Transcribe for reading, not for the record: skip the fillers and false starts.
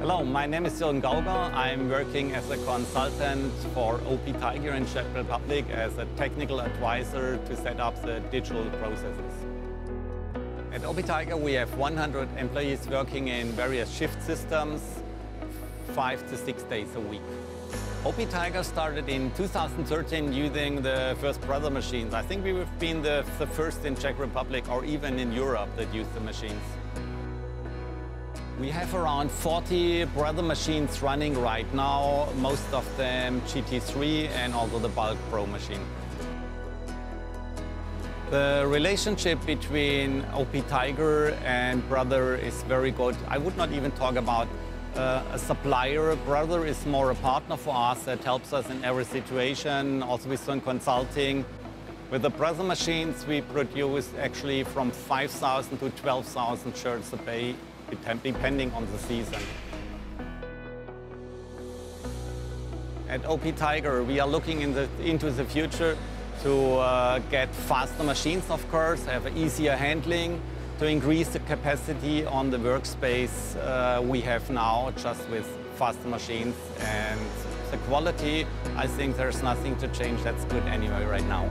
Hello, my name is Jürgen. I'm working as a consultant for OP Tiger in Czech Republic as a technical advisor to set up the digital processes. At OP Tiger we have 100 employees working in various shift systems, 5 to 6 days a week. OP Tiger started in 2013 using the first brother machines. I think we've been the first in Czech Republic or even in Europe that use the machines. We have around 40 brother machines running right now, most of them GT3 and also the Bulk Pro machine. The relationship between OP Tiger and brother is very good. I would not even talk about a supplier. Brother is more a partner for us that helps us in every situation, also with some consulting. With the brother machines we produce actually from 5,000 to 12,000 shirts a day, depending on the season. At OP Tiger we are looking into the future to get faster machines, of course, have easier handling, to increase the capacity on the workspace we have now just with faster machines. And the quality, I think there's nothing to change. That's good anyway right now.